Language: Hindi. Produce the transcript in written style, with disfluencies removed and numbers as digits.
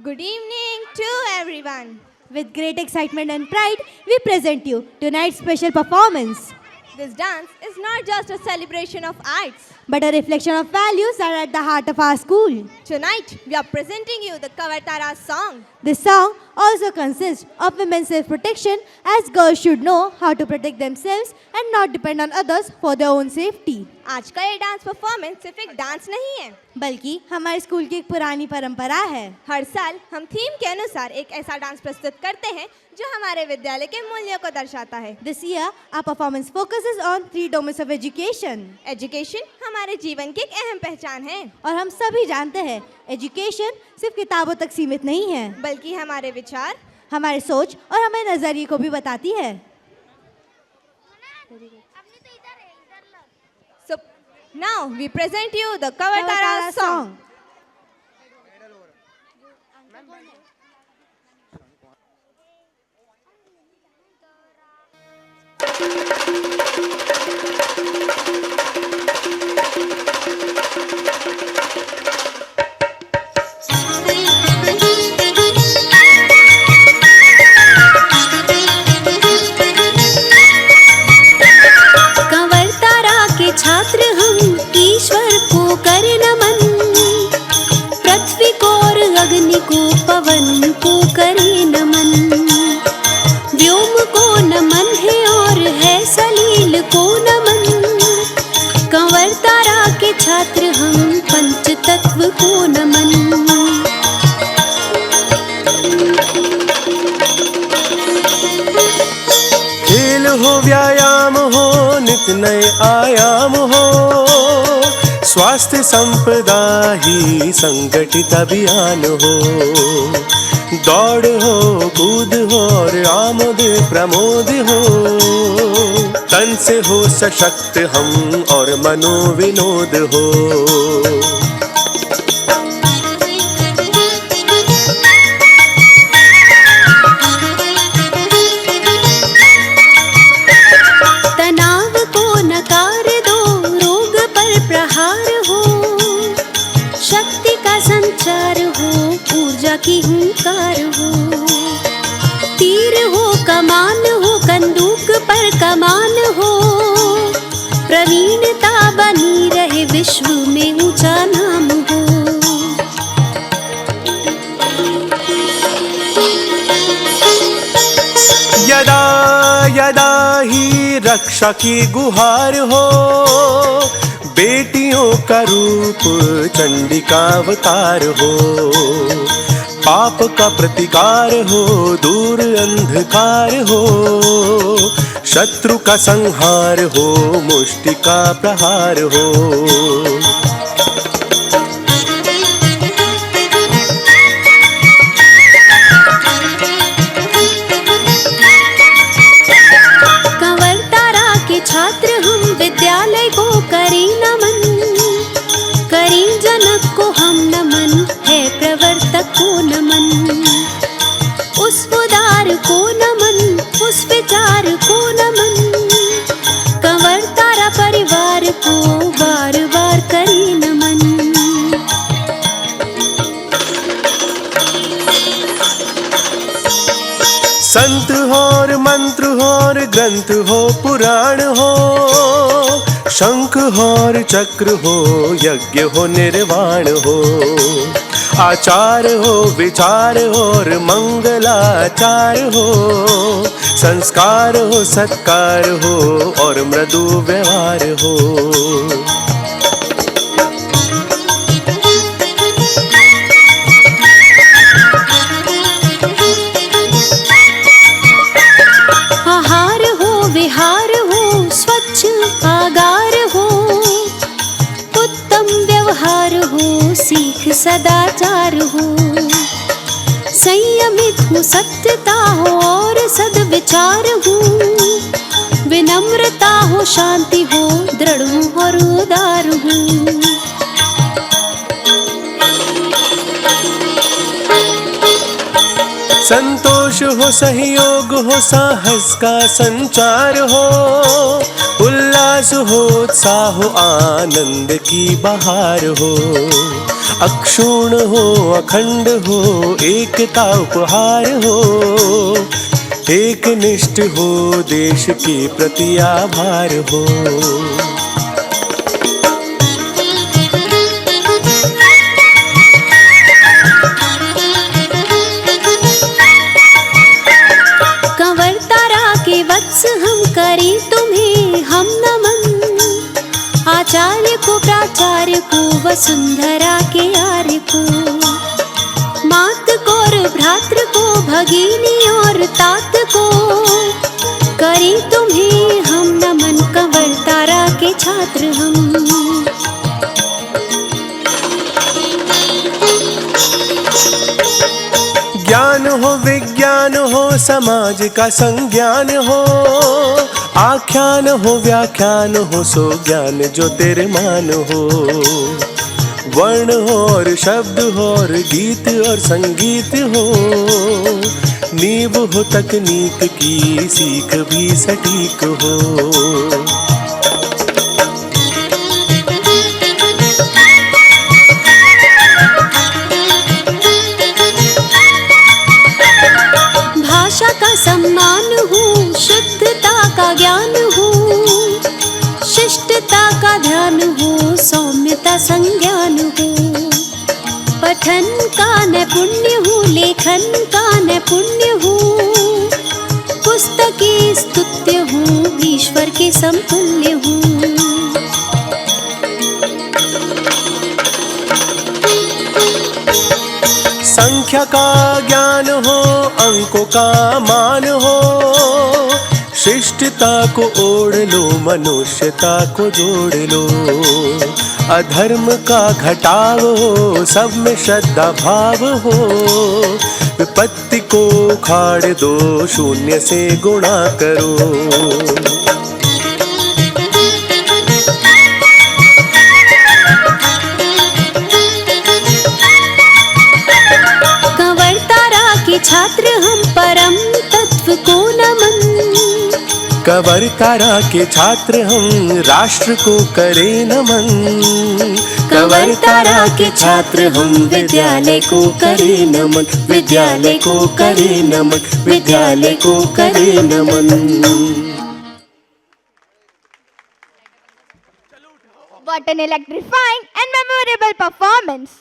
Good evening to everyone. With great excitement and pride, we present you tonight's special performance. This dance is not just a celebration of arts. But a reflection of values that are at the heart of our school. Tonight, we are presenting you the Kavartara song. This song also consists of women's self-protection, as girls should know how to protect themselves and not depend on others for their own safety. आज का ये डांस परफॉर्मेंस सिर्फ एक डांस नहीं है, बल्कि हमारे स्कूल की एक पुरानी परंपरा है। हर साल हम थीम के अनुसार एक ऐसा डांस प्रस्तुत करते हैं जो हमारे विद्यालय के मूल्यों को दर्शाता है। This year, our performance focuses on 3 domains of education. Education हमारे जीवन की एक अहम पहचान है और हम सभी जानते हैं, एजुकेशन सिर्फ किताबों तक सीमित नहीं है, बल्कि हमारे विचार, हमारे सोच और हमारे नजरिए को भी बताती है। So now we present you the Kavartara song. छात्र हम ईश्वर को करे नमन, पृथ्वी को और अग्नि को पवन को करे नमन, व्योम को नमन है और है सलील को नमन, कंवर तारा के छात्र हम पंच तत्व को नमन। खेल हो व्यायाम हो नित नए आयाम हो, स्वास्थ्य संपदा ही संगठित अभियान हो, दौड़ हो कूद हो और आमोद प्रमोद हो, तन से हो सशक्त हम और मनो विनोद हो। की हुंकार हो, तीर हो कमान हो कंदूक पर कमान हो, प्रवीणता बनी रहे विश्व में ऊंचा नाम हो। यदा यदा ही रक्षा की गुहार हो, बेटियों का रूप चंडिका अवतार हो, पाप का प्रतिकार हो दूर अंधकार हो, शत्रु का संहार हो मुष्टि का प्रहार हो। कंवर तारा के छात्र हम विद्यालय को करें नमन, करें जनक को हम नमन, है प्रवर्तक को नमन, उस उदार को नमन, उस विचार को नमन, कंवर तारा परिवार को बार बार करें नमन। संत हो और मंत्र हो और ग्रंथ हो पुराण हो, शंख हो और चक्र हो यज्ञ हो निर्वाण हो, आचार हो विचार हो और मंगलाचार हो, संस्कार हो सत्कार हो और मृदु व्यवहार हो। आहार हो विहार हो स्वच्छ आगार हो, उत्तम व्यवहार हो सीख सदाचार हो, संयमित हो सत्यता हो और सद्विचार हो, विनम्रता हो शांति हो दृढ़ हो और उदार हो। संतोष हो सहयोग हो साहस का संचार हो, उल्लास उल्लास हो उत्साह हो आनंद की बहार हो, अक्षुण्ण हो अखंड हो एकता उपहार हो, एक निष्ठ हो देश के प्रति आभार हो। कंवर तारा के वत्स हम करें तुम्हें हम नमन, आचार्य को प्राचार्य को वसुंधरा के आर्य को, मात को और भ्रातृ को भगिनी और तात को, करें तुम्हें हम नमन कंवर तारा के छात्र हम। ज्ञान हो विज्ञान हो समाज का संज्ञान हो, आख्यान हो व्याख्यान हो सो ज्ञान जो तेरे मान हो, वर्ण हो और शब्द हो और गीत और संगीत हो, नींव हो तकनीक की सीख भी सटीक हो। भाषा का सम्मान हो शुद्धता का ज्ञान हो, शिष्टता का ध्यान हो सौम्यता संज्ञान हो, पठन का नैपुण्य हो लेखन का नैपुण्य हो, पुस्तकी स्तुत्य हो ईश्वर के समतुल्य हो। संख्या का ज्ञान हो अंकों का मान हो, शिष्टता को ओढ़ लो मनुष्यता को जोड़ लो, अधर्म का घटाव हो सब में श्रद्धा भाव हो, विपत्ति को उखाड़ दो शून्य से गुणा करो। छात्र हम परम तत्व को नमन, कंवर तारा के छात्र हम राष्ट्र को करें नमन, कंवर तारा के छात्र हम विद्यालय को करें नमन, विद्यालय को करें नमन, विद्यालय को करें नमन। What an electrifying and memorable performance!